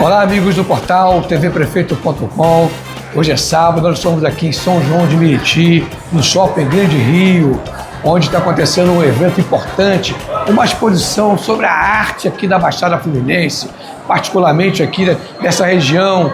Olá, amigos do portal tvprefeito.com. Hoje é sábado, nós estamos aqui em São João de Meriti, no Shopping Grande Rio, onde está acontecendo um evento importante, uma exposição sobre a arte aqui da Baixada Fluminense, particularmente aqui dessa região,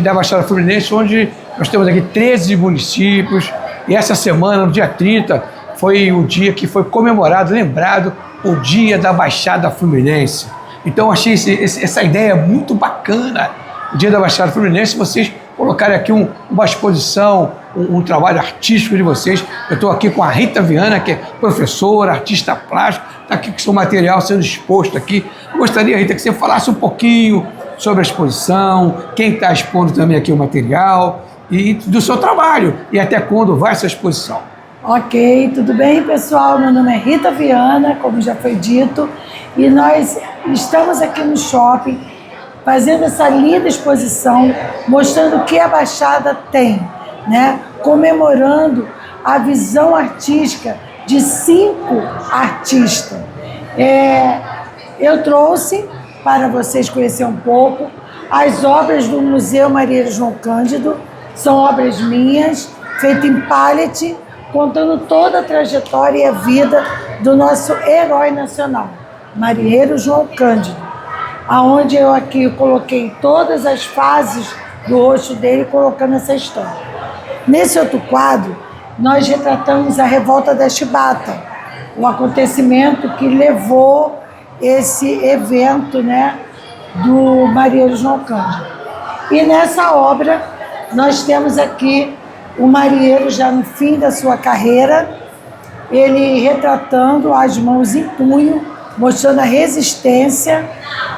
da Baixada Fluminense, onde nós temos aqui 13 municípios, e essa semana, no dia 30, foi o dia que foi comemorado, lembrado, o Dia da Baixada Fluminense. Então, eu achei essa ideia muito bacana, o Dia da Baixada Fluminense, vocês colocarem aqui uma exposição, um trabalho artístico de vocês. Eu estou aqui com a Rita Viana, que é professora, artista plástico, está aqui com o seu material sendo exposto aqui. Eu gostaria, Rita, que você falasse um pouquinho sobre a exposição, quem está expondo também aqui o material e do seu trabalho, e até quando vai essa exposição. Ok, tudo bem, pessoal? Meu nome é Rita Viana, como já foi dito, e nós estamos aqui no shopping fazendo essa linda exposição, mostrando o que a Baixada tem, né? Comemorando a visão artística de 5 artistas. Eu trouxe para vocês conhecerem um pouco as obras do Museu Marinheiro João Cândido, são obras minhas, feitas em pallet, contando toda a trajetória e a vida do nosso herói nacional, Marinheiro João Cândido, aonde eu aqui coloquei todas as fases do rosto dele, colocando essa história. Nesse outro quadro, nós retratamos a Revolta da Chibata, um acontecimento que levou esse evento, né, do Marinheiro João Cândido. E nessa obra, nós temos aqui o marinheiro já no fim da sua carreira, ele retratando as mãos em punho, mostrando a resistência,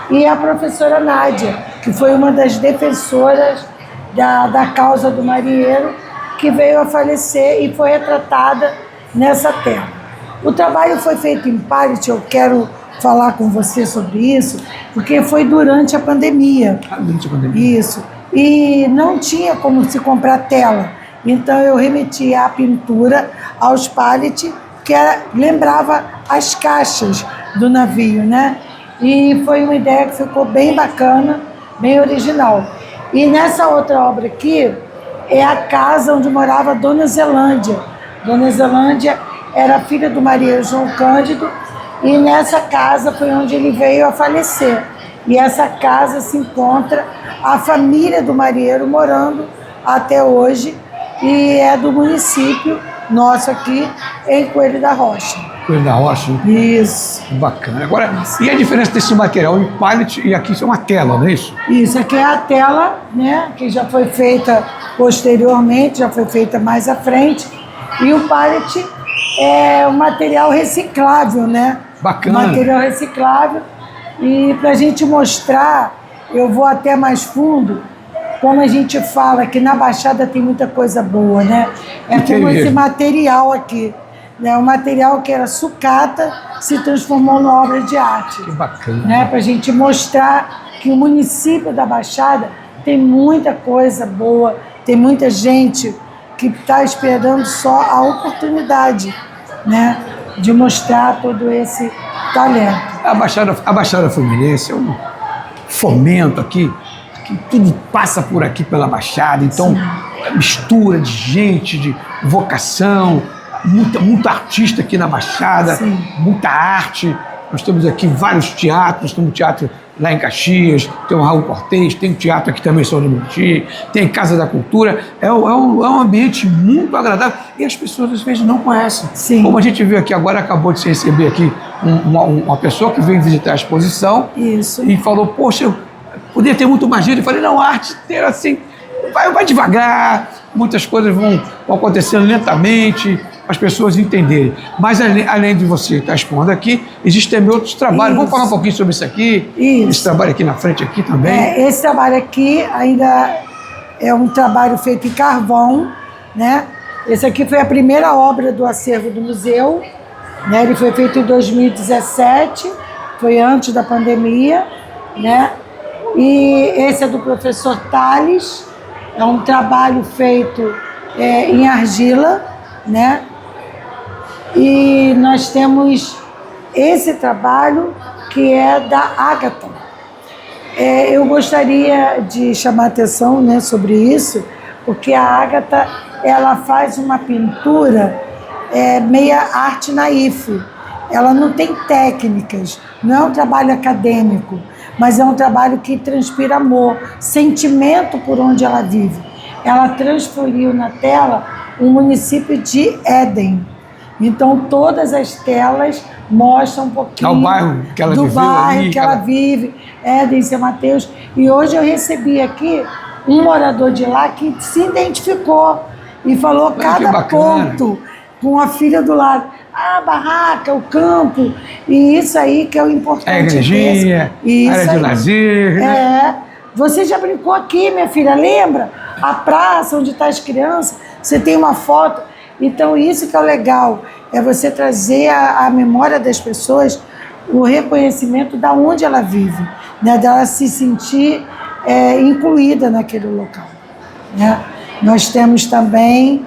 e a professora Nádia, que foi uma das defensoras da causa do marinheiro, que veio a falecer e foi retratada nessa tela. O trabalho foi feito em pallet, eu quero falar com você sobre isso, porque foi durante a pandemia. Durante a pandemia. Isso. E não tinha como se comprar tela. Então eu remeti a pintura aos pallets, que lembrava as caixas do navio, né? E foi uma ideia que ficou bem bacana, bem original. E nessa outra obra aqui, é a casa onde morava Dona Zelândia. Dona Zelândia era filha do marinheiro João Cândido, e nessa casa foi onde ele veio a falecer. E essa casa se encontra a família do marinheiro morando até hoje, e é do município nosso aqui, em Coelho da Rocha. Coelho da Rocha? Isso. Bacana. Agora, e a diferença desse material em pallet e aqui isso é uma tela, não é isso? Isso, aqui é a tela, né, que já foi feita posteriormente, já foi feita mais à frente, e o pallet é um material reciclável, né? Bacana. Material reciclável, e para a gente mostrar, eu vou até mais fundo, como a gente fala que na Baixada tem muita coisa boa, né? É como esse material aqui, né? O material que era sucata se transformou numa obra de arte. Que bacana. Né? Para a gente mostrar que o município da Baixada tem muita coisa boa, tem muita gente que está esperando só a oportunidade, né, de mostrar todo esse talento. A Baixada Fluminense é um fomento aqui, que tudo passa por aqui pela Baixada, então mistura de gente, de vocação, muito artista aqui na Baixada, Sim. muita arte. Nós temos aqui vários teatros, temos um teatro lá em Caxias, tem o Raul Cortez, tem um teatro aqui também em São João de Meriti, tem Casa da Cultura, é um ambiente muito agradável e as pessoas às vezes não conhecem. Sim. Como a gente viu aqui agora, acabou de se receber aqui uma pessoa que veio visitar a exposição. Isso. E falou, poxa, eu poderia ter muito mais gente. Eu falei, não, a arte inteira assim, vai devagar, muitas coisas vão acontecendo lentamente, as pessoas entenderem. Mas além de você estar expondo aqui, existem também outros trabalhos. Isso. Vamos falar um pouquinho sobre isso aqui? Isso. Esse trabalho aqui na frente aqui também. Esse trabalho aqui ainda é um trabalho feito em carvão, né? Esse aqui foi a primeira obra do acervo do museu, né? Ele foi feito em 2017, foi antes da pandemia, né? E esse é do professor Tales, é um trabalho feito em argila, né? E nós temos esse trabalho que é da Ágata. Eu gostaria de chamar a atenção, né, sobre isso, porque a Ágata, ela faz uma pintura meia arte naif. Ela não tem técnicas, não é um trabalho acadêmico, mas é um trabalho que transpira amor, sentimento por onde ela vive. Ela transferiu na tela o município de Éden. Então, todas as telas mostram um pouquinho o bairro que ela do viveu bairro ali, que ela vive, Éden, São Mateus. E hoje eu recebi aqui um morador de lá que se identificou e falou cada ponto com a filha do lado. A barraca, o campo, e isso aí que é o importante. A igrejinha, área de lazer. Né? Você já brincou aqui, minha filha, lembra? A praça onde estão as crianças, você tem uma foto. Então, isso que é o legal, é você trazer à memória das pessoas o reconhecimento da onde ela vive, né? Dela se sentir incluída naquele local. Né? Nós temos também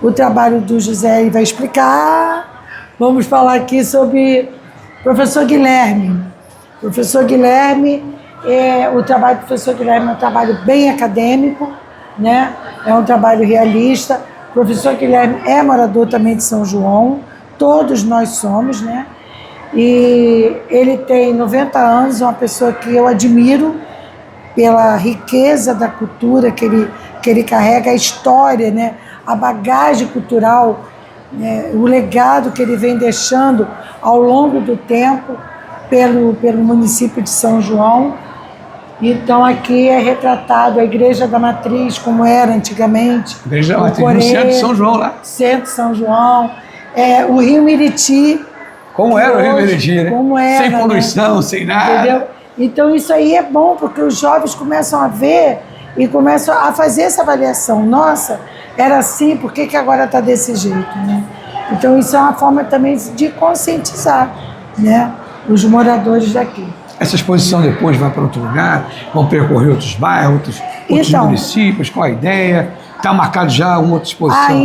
o trabalho do José, ele vai explicar. Vamos falar aqui sobre o professor Guilherme. Professor Guilherme, o trabalho do professor Guilherme é um trabalho bem acadêmico, né? É um trabalho realista. O professor Guilherme é morador também de São João, todos nós somos, né? E ele tem 90 anos, uma pessoa que eu admiro pela riqueza da cultura que ele carrega, a história, né? A bagagem cultural, né? O legado que ele vem deixando ao longo do tempo pelo município de São João. Então, aqui é retratado a Igreja da Matriz, como era antigamente. Igreja da Matriz, no centro de São João, lá. Centro de São João. O Rio Miriti. Como era o Rio Miriti, né? Como era, sem poluição, né? sem nada. Entendeu? Então, isso aí é bom, porque os jovens começam a ver e começam a fazer essa avaliação. Nossa, era assim, por que agora está desse jeito? Né? Então, isso é uma forma também de conscientizar, né, os moradores daqui. Essa exposição depois vai para outro lugar, vão percorrer outros bairros, outros municípios, qual a ideia? Está marcado já uma outra exposição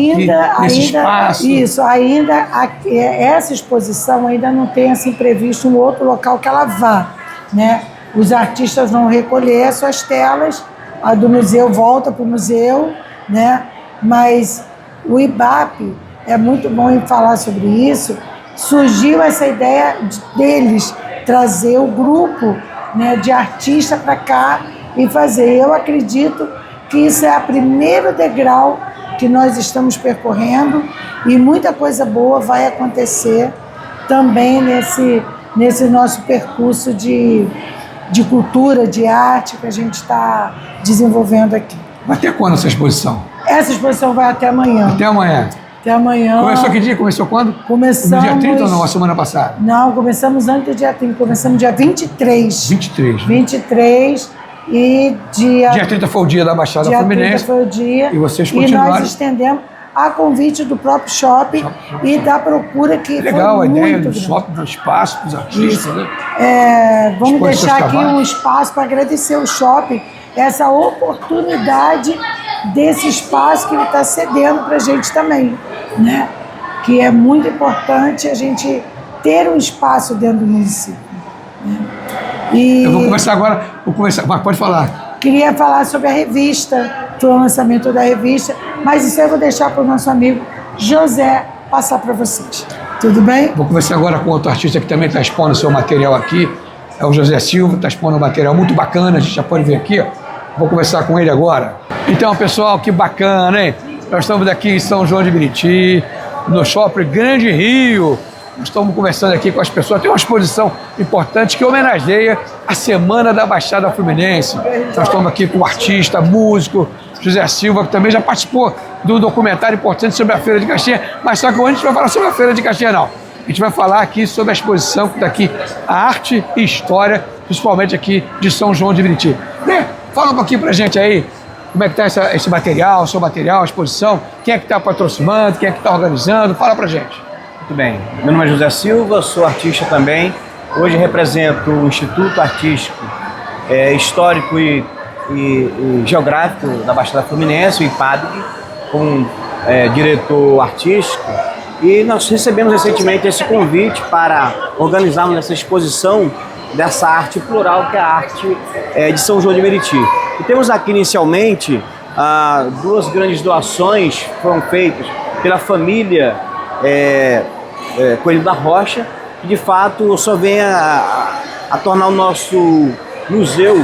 nesse espaço? Isso, essa exposição ainda não tem assim previsto um outro local que ela vá, né? Os artistas vão recolher as suas telas, a do museu volta para o museu, né? Mas o IBAP, é muito bom em falar sobre isso, surgiu essa ideia deles trazer o grupo, né, de artistas para cá e fazer. Eu acredito que isso é o primeiro degrau que nós estamos percorrendo e muita coisa boa vai acontecer também nesse nosso percurso de cultura, de arte que a gente está desenvolvendo aqui. Vai até quando essa exposição? Essa exposição vai até amanhã. Até amanhã? Até amanhã. Começou que dia? Começou quando? Começamos... No dia 30 ou não? A semana passada? Não, começamos antes do dia 30. Começamos dia 23. 23. 23 e dia... Dia 30 foi o dia da Baixada Fluminense. Dia 30 foi o dia. E vocês continuaram. E nós estendemos a convite do próprio shopping e da procura que legal, foi a muito ideia do grande. shopping, do espaço para os artistas. Né? Vamos deixar aqui um espaço para agradecer o shopping, essa oportunidade desse espaço que ele está cedendo para a gente também, né? Que é muito importante a gente ter um espaço dentro do município. Né? Eu vou começar agora, mas pode falar. Queria falar sobre a revista, foi o lançamento da revista, mas isso eu vou deixar para o nosso amigo José passar para vocês. Tudo bem? Vou conversar agora com outro artista que também está expondo seu material aqui, é o José Silva, está expondo um material muito bacana, a gente já pode ver aqui, ó. Vou conversar com ele agora. Então, pessoal, que bacana, hein? Nós estamos aqui em São João de Meriti, no Shopping Grande Rio. Nós estamos conversando aqui com as pessoas. Tem uma exposição importante que homenageia a Semana da Baixada Fluminense. Nós estamos aqui com o artista, músico, José Silva, que também já participou do documentário importante sobre a Feira de Caxias. Mas só que hoje a gente vai falar sobre a Feira de Caxias, não. A gente vai falar aqui sobre a exposição que está aqui, a arte e história, principalmente aqui de São João de Meriti. Fala um pouquinho pra gente aí, como é que está esse material, seu material, a exposição, quem é que está patrocinando, quem é que está organizando, fala pra gente. Muito bem, meu nome é José Silva, sou artista também, hoje represento o Instituto Artístico Histórico e Geográfico da Baixada Fluminense, o IPADG, como diretor artístico, e nós recebemos recentemente esse convite para organizarmos essa exposição dessa arte plural que é a arte de São João de Meriti. E temos aqui inicialmente duas grandes doações que foram feitas pela família Coelho da Rocha, que de fato só vem a tornar o nosso museu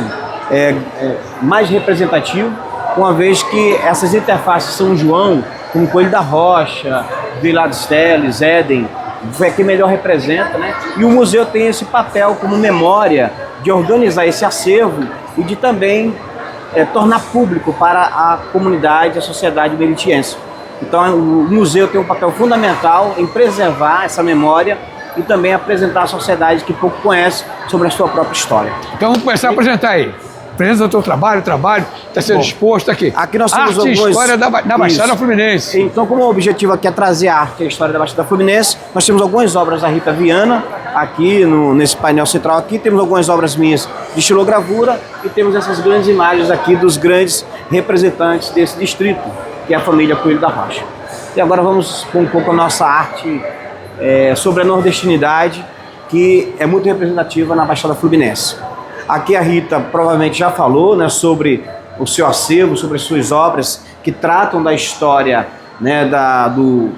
mais representativo, uma vez que essas interfaces de São João, como Coelho da Rocha, Vila dos Teles, Éden, é que melhor representa, né? E o museu tem esse papel como memória de organizar esse acervo e de também tornar público para a comunidade, a sociedade meritiense. Então o museu tem um papel fundamental em preservar essa memória e também apresentar à sociedade que pouco conhece sobre a sua própria história. Então vamos começar a apresentar aí. Apresenta o teu trabalho está sendo exposto aqui. Aqui nós temos arte e história da Baixada Fluminense. Então, como o objetivo aqui é trazer a arte e a história da Baixada Fluminense, nós temos algumas obras da Rita Viana, aqui nesse painel central aqui, temos algumas obras minhas de estilogravura e temos essas grandes imagens aqui dos grandes representantes desse distrito, que é a família Coelho da Rocha. E agora vamos com um pouco a nossa arte sobre a nordestinidade, que é muito representativa na Baixada Fluminense. Aqui a Rita provavelmente já falou, né, sobre o seu acervo, sobre as suas obras que tratam da história, né, do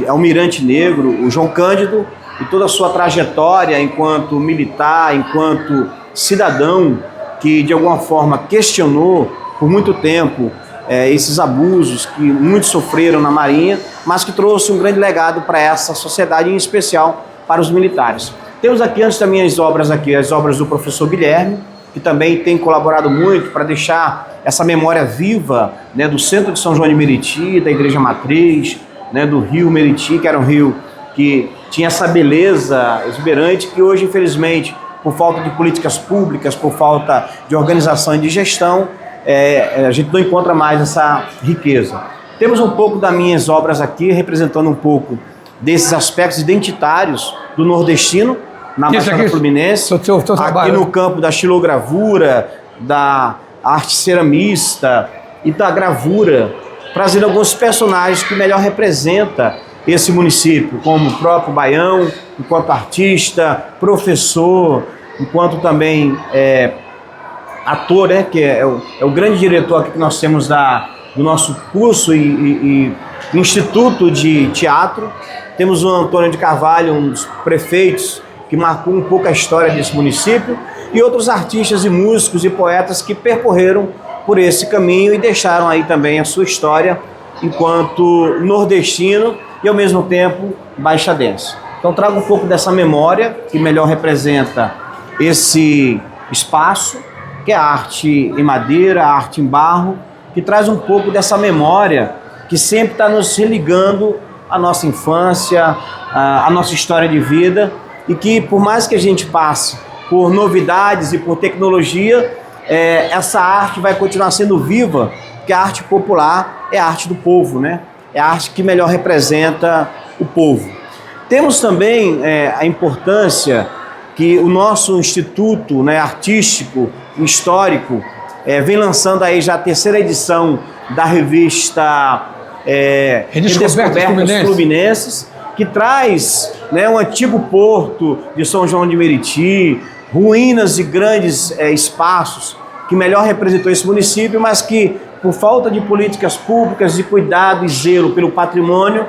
Almirante Negro, o João Cândido, e toda a sua trajetória enquanto militar, enquanto cidadão que de alguma forma questionou por muito tempo esses abusos que muitos sofreram na Marinha, mas que trouxe um grande legado para essa sociedade, em especial para os militares. Temos aqui, antes das minhas obras aqui, as obras do professor Guilherme, que também tem colaborado muito para deixar essa memória viva, né, do centro de São João de Meriti, da Igreja Matriz, né, do rio Meriti, que era um rio que tinha essa beleza exuberante, que hoje, infelizmente, por falta de políticas públicas, por falta de organização e de gestão, a gente não encontra mais essa riqueza. Temos um pouco das minhas obras aqui, representando um pouco desses aspectos identitários do nordestino, na Baixada Fluminense, aqui no campo da estilogravura, da arte ceramista e da gravura, trazendo alguns personagens que melhor representam esse município, como o próprio Baião, enquanto artista, professor, enquanto também ator, né, que é o grande diretor aqui que nós temos do nosso curso e Instituto de Teatro. Temos o Antônio de Carvalho, um dos prefeitos que marcou um pouco a história desse município, e outros artistas e músicos e poetas que percorreram por esse caminho e deixaram aí também a sua história enquanto nordestino e ao mesmo tempo baixadense. Então trago um pouco dessa memória que melhor representa esse espaço, que é a arte em madeira, a arte em barro, que traz um pouco dessa memória que sempre está nos religando à nossa infância, à nossa história de vida, e que por mais que a gente passe por novidades e por tecnologia, essa arte vai continuar sendo viva, porque a arte popular é a arte do povo, né? É a arte que melhor representa o povo. Temos também a importância que o nosso instituto, né, artístico, histórico, vem lançando aí já a terceira edição da revista Redescobertas Fluminenses, que traz, né, um antigo porto de São João de Meriti, ruínas e grandes espaços que melhor representou esse município, mas que, por falta de políticas públicas, de cuidado e zelo pelo patrimônio,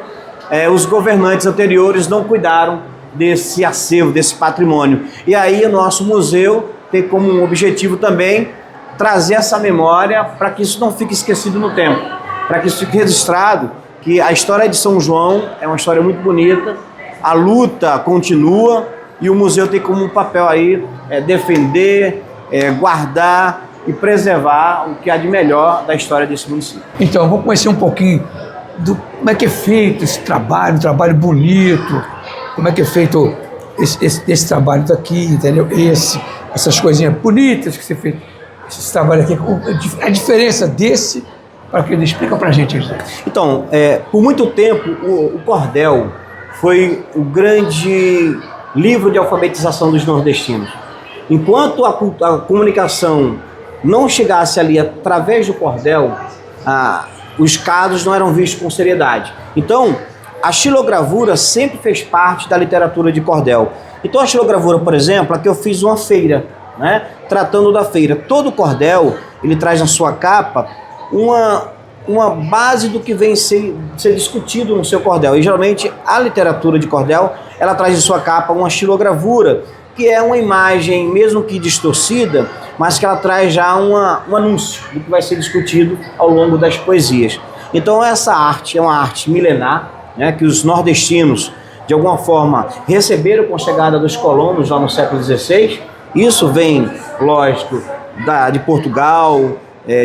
os governantes anteriores não cuidaram desse acervo, desse patrimônio. E aí o nosso museu tem como um objetivo também trazer essa memória para que isso não fique esquecido no tempo, para que isso fique registrado, que a história de São João é uma história muito bonita, a luta continua e o museu tem como um papel aí defender, guardar e preservar o que há de melhor da história desse município. Então, vamos conhecer um pouquinho como é que é feito esse trabalho, um trabalho bonito, como é que é feito esse trabalho daqui, entendeu? Essas coisinhas bonitas que você fez, esse trabalho aqui, a diferença desse, para que ele explica para a gente. Então, por muito tempo, o cordel foi o grande livro de alfabetização dos nordestinos. Enquanto a comunicação não chegasse ali através do cordel, os casos não eram vistos com seriedade. Então, a xilogravura sempre fez parte da literatura de cordel. Então a xilogravura, por exemplo, aqui eu fiz uma feira, né? Tratando da feira. Todo cordel, ele traz na sua capa uma base do que vem ser discutido no seu cordel. E geralmente a literatura de cordel, ela traz em sua capa uma xilogravura, que é uma imagem, mesmo que distorcida, mas que ela traz já um anúncio do que vai ser discutido ao longo das poesias. Então essa arte é uma arte milenar, né, que os nordestinos, de alguma forma, receberam com a chegada dos colonos lá no século XVI. Isso vem, lógico, de Portugal,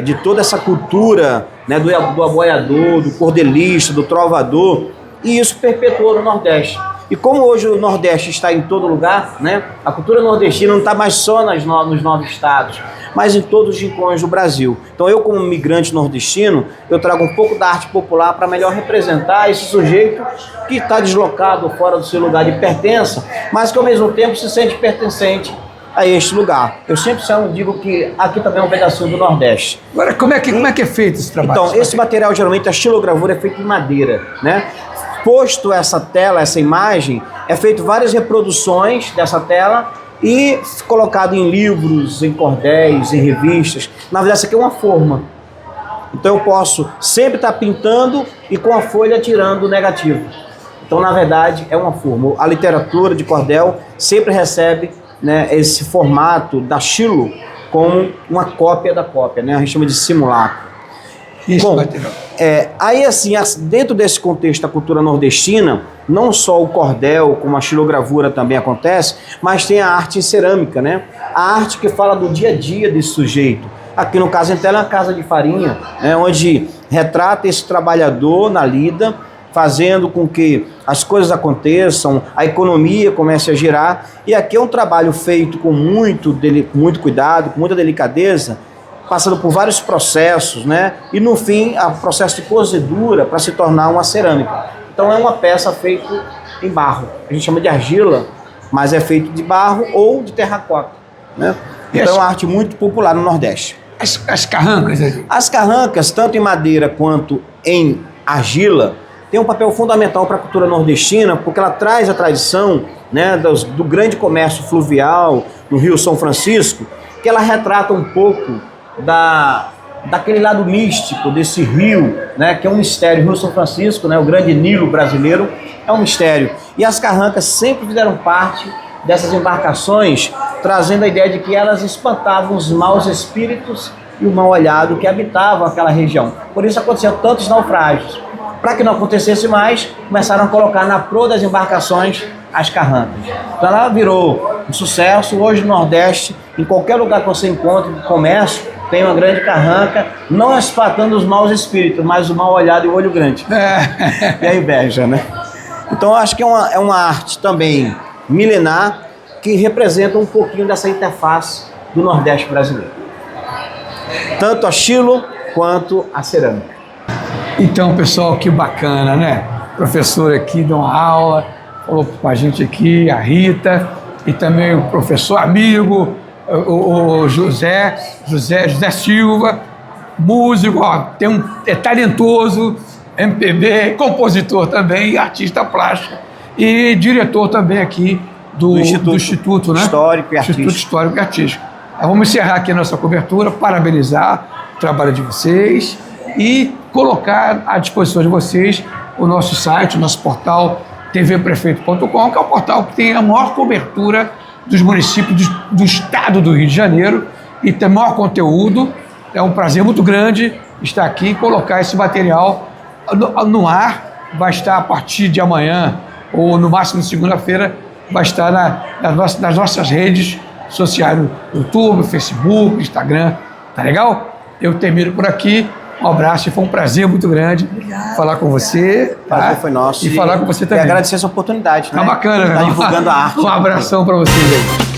de toda essa cultura, né, do aboiador, do cordelista, do trovador, e isso perpetuou no Nordeste. E como hoje o Nordeste está em todo lugar, né, a cultura nordestina não está mais só nos 9 estados, mas em todos os rincões do Brasil. Então eu, como migrante nordestino, eu trago um pouco da arte popular para melhor representar esse sujeito que está deslocado fora do seu lugar de pertença, mas que ao mesmo tempo se sente pertencente a este lugar. Eu sempre digo que aqui também é um pedacinho do Nordeste. Agora, como é que é feito esse trabalho? Então, esse material, geralmente, a xilogravura é feito em madeira, né? Posto essa tela, essa imagem, é feito várias reproduções dessa tela e colocado em livros, em cordéis, em revistas. Na verdade, isso aqui é uma forma. Então eu posso sempre estar pintando e com a folha tirando o negativo. Então, na verdade, é uma forma. A literatura de cordel sempre recebe, né, esse formato da xilo como uma cópia da cópia, né? A gente chama de simulacro. Isso, bom, aí assim, dentro desse contexto da cultura nordestina, não só o cordel, como a xilogravura também acontece, mas tem a arte em cerâmica, né? A arte que fala do dia a dia desse sujeito. Aqui no caso, então, é uma casa de farinha, né, onde retrata esse trabalhador na lida, fazendo com que as coisas aconteçam, a economia comece a girar. E aqui é um trabalho feito com muito cuidado, com muita delicadeza, passando por vários processos, né? E no fim, o processo de cozedura para se tornar uma cerâmica. Então é uma peça feita em barro. A gente chama de argila, mas é feito de barro ou de terracota, né? Então é uma arte muito popular no Nordeste. As carrancas? As carrancas, tanto em madeira quanto em argila, tem um papel fundamental para a cultura nordestina, porque ela traz a tradição, né, do grande comércio fluvial no Rio São Francisco, que ela retrata um pouco daquele lado místico desse rio, né, que é um mistério. O Rio São Francisco, né, o grande Nilo brasileiro, é um mistério. E as carrancas sempre fizeram parte dessas embarcações, trazendo a ideia de que elas espantavam os maus espíritos e o mal olhado que habitavam aquela região. Por isso aconteciam tantos naufrágios. Para que não acontecesse mais, começaram a colocar na proa das embarcações as carrancas. Então ela virou um sucesso. Hoje no Nordeste, em qualquer lugar que você encontre no comércio, tem uma grande carranca, não espantando os maus espíritos, mas o mal olhado e o olho grande. E a inveja, né? Então eu acho que é uma arte também milenar que representa um pouquinho dessa interface do Nordeste brasileiro. Tanto a xilo quanto a cerâmica. Então, pessoal, que bacana, né? O professor aqui deu uma aula, falou com a gente aqui, a Rita, e também o professor amigo, o José Silva, músico, ó, é talentoso, MPB, compositor também, artista plástico e diretor também aqui do Instituto, né? Histórico e Artístico. Instituto Histórico e Artístico. Vamos encerrar aqui a nossa cobertura, parabenizar o trabalho de vocês e colocar à disposição de vocês o nosso site, o nosso portal tvprefeito.com, que é o portal que tem a maior cobertura dos municípios do estado do Rio de Janeiro e tem maior conteúdo. É um prazer muito grande estar aqui e colocar esse material no ar. Vai estar a partir de amanhã ou no máximo segunda-feira, vai estar nas nossas redes sociais, no YouTube, Facebook, Instagram. Tá legal? Eu termino por aqui. Um abraço e foi um prazer muito grande falar com você. O prazer foi nosso. E falar com você também. E agradecer essa oportunidade, né? Tá bacana, né? Tá divulgando a arte. Um abração para vocês aí.